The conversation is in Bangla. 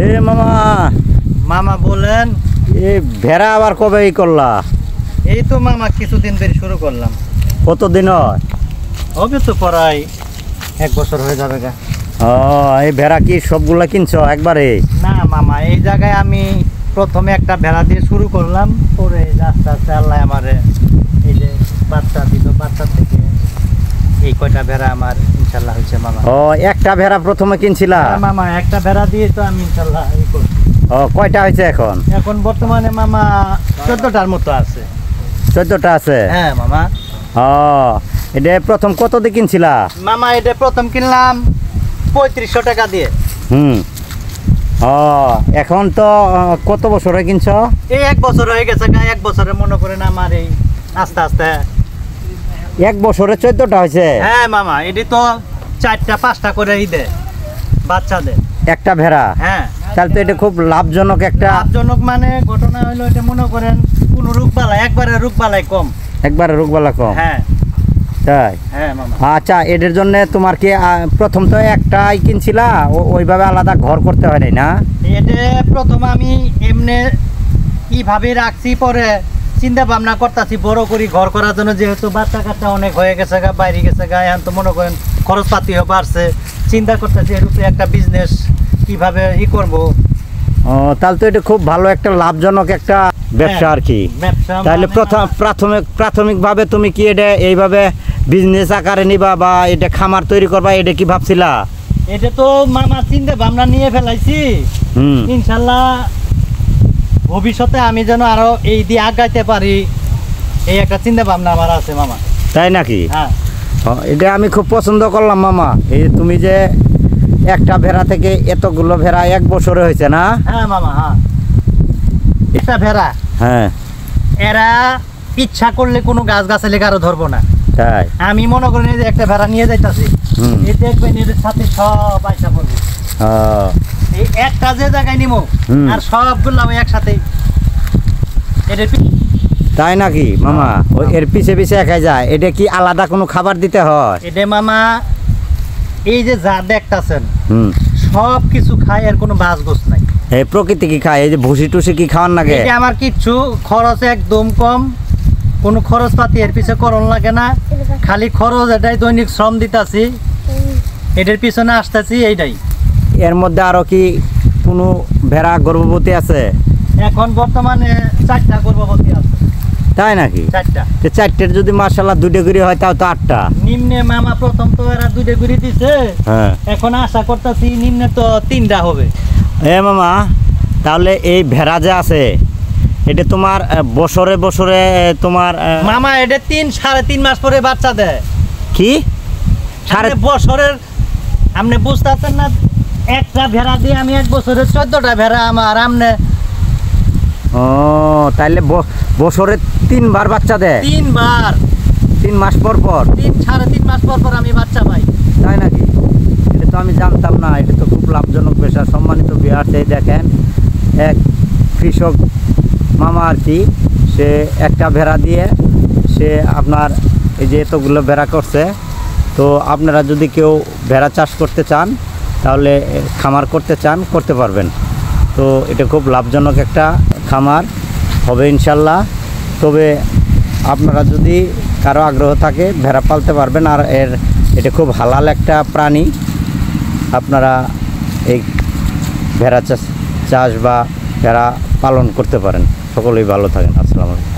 এ মামা, মামা বলেন। এই ভেড়া আবার কবে করলা? এই তো মামা কিছুদিন ধরে শুরু করলাম। কতদিন হয়? হবে তো প্রায় 1 বছর হয়ে যাবে গা। ও, এই ভেড়া কি সবগুলা কিনছো একবারে? না মামা, এই জায়গায় আমি প্রথমে একটা ভেড়া দিয়ে শুরু করলাম, পরে আস্তে আস্তে আল্লাহ আমারে এই যে বাচ্চা দিল, বাচ্চা থেকে এই কয়টা ভেড়া আমার ইনশাল্লাহ হয়েছে মামা। ও, একটা ভেড়া প্রথমে কিনছিলা? মামা একটা ভেড়া দিয়ে তো আমি ইনশাল্লাহ এই করছি। ও, কয়টা হয়েছে এখন? এখন বর্তমানে মামা 14টার মতো আছে। 14টা আছে? হ্যাঁ মামা। ও, এটা প্রথম কত দিয়ে কিনছিলা? মামা এটা প্রথম কিনলাম 3500 টাকা দিয়ে। ও, এখন তো কত বছরে কিনছ? এই 1 বছর হয়ে গেছে। 1 বছরে মনে করেন আমার এই আস্তে আস্তে 1 বছরে 14টা হয়েছে? হ্যাঁ মামা, এটি তো 4টা 5টা করে দেয় বাচ্চা দেয় একটা ভেড়া? হ্যাঁ। তাহলে তো এটা খুব লাভজনক একটা। লাভজনক মানে ঘটনা হলো এটা মনে করেন কোনো রোগবালাই, একবারে রোগবালাই কম। একবারে রোগবালা কম? হ্যাঁ তাই? হ্যাঁ মামা। আচ্ছা, এটার জন্য তোমার কি প্রথম তো একটাই কিনছিলা, ওইভাবে আলাদা ঘর করতে হয় নাই না? এটা প্রথম আমি এমনি কিভাবে রাখছি, পরে চিন্তা ভাবনা করতেছি বড় করি ঘর করার জন্য, যেহেতু বাচ্চা কাচ্চা অনেক হয়ে গেছে গা, বাইরে গেছে গা, এখন তো মনে করেন খরচপাতিও বাড়ছে, চিন্তা করতেছি এর উপরে একটা বিজনেস কিভাবে করবো। ও, তাহলে তো এটা খুব ভালো একটা লাভজনক একটা ব্যবসা আর কি। তাহলে প্রাথমিকভাবে তুমি কি এটা এইভাবে বিজনেস আকারে নিবা বা এটা খামার তৈরি করবা, এটা কি ভাবছিলা? এটা তো মামা চিন্তা ভাবনা নিয়ে ফেলাইছি। ইনশাল্লাহ ভবিষ্যতে আমি যেন আরো এই দিয়ে আগাইতে পারি, এই একটা চিন্তা ভাবনা আমার আছে মামা। তাই নাকি? হ্যাঁ। এটা আমি খুব পছন্দ করলাম মামা। এই তুমি যে একটা ভেড়া থেকে এতগুলো ভেড়া 1 বছরে হয়েছে না? হ্যাঁ মামা। হ্যাঁ, একটা ভেড়া। হ্যাঁ। এরা ইচ্ছা করলে কোনো গাছ গাছালি কারো ধরবো না। তাই? আমি মনে করেন এই যে একটা ভেড়া নিয়ে যাইতাছি, এই দেখবেন এদের সাথে সব আইসা পড়বে। এই একটা যে জায়গায় নিমো আর সবগুলো আমি একসাথে। তাই নাকি মামা? এর পিছে পিছে একাই যায়? এটা কি আলাদা কোনো খাবার দিতে হয়? এটা মামা এই যে যা দেখতাছেন সব কিছু খায়, আর কোনো বাস গোস নাই। এই প্রকৃতি কি খায়? এই যে ভুসি টুসি কি খাওয়ার লাগে? এটা আমার কিচ্ছু খরচ একদম কম, কোনো খরচপাতি এর পিছে করণ লাগে না, খালি খরচ এটাই দৈনিক শ্রম দিতাছি, এটার পিছনে আসতেছি এইটাই। এর মধ্যে আরো কি কোনো ভেড়া গর্ভবতী আছে? এখন বর্তমানে 4টা গর্ভবতী আছে। তাই নাকি? 4টা। 4টের যদি মাশাআল্লাহ 2টা করে হয় তাও তো 8টা। নিম্নে মামা প্রথম তো এরা 2টা করে দিছে। হ্যাঁ। এখন আশা করতেছি নিম্নে তো 3টা হবে। মামা, তাহলে এই ভেড়া যে আছে এটা তোমার বছরে বছরে তোমার মামা এটা 3-3.5 মাস পরে বাচ্চা দেয়। কি? বছরের আপনি বুঝতেছেন না? একটা ভেড়া দিয়ে আমি 1 বছরে 14টা ভেড়া আমার আমনে। ও, তাইলে বছরে 3 বার বাচ্চা দেয়? 3 বার। 3 মাস পর পর? 3-3.5 মাস পর পর আমি বাচ্চা পাই। তাই নাকি? এটা তো আমি জানতাম না। এটা তো খুব লাভজনক পেশা। সম্মানিত ভিউয়ার্স, এই দেখেন এক কৃষক মামা আর কি, সে একটা ভেড়া দিয়ে সে আপনার এই যে এতগুলো ভেড়া করছে। তো আপনারা যদি কেউ ভেড়া চাষ করতে চান, তাহলে খামার করতে চান, করতে পারবেন। তো এটা খুব লাভজনক একটা খামার হবে ইনশাল্লাহ। তবে আপনারা যদি কারো আগ্রহ থাকে ভেড়া পালতে পারবেন। আর এটা খুব হালাল একটা প্রাণী। আপনারা এই ভেড়া চাষ বা ভেড়া পালন করতে পারেন। সকলেই ভালো থাকেন। আসসালামু আলাইকুম।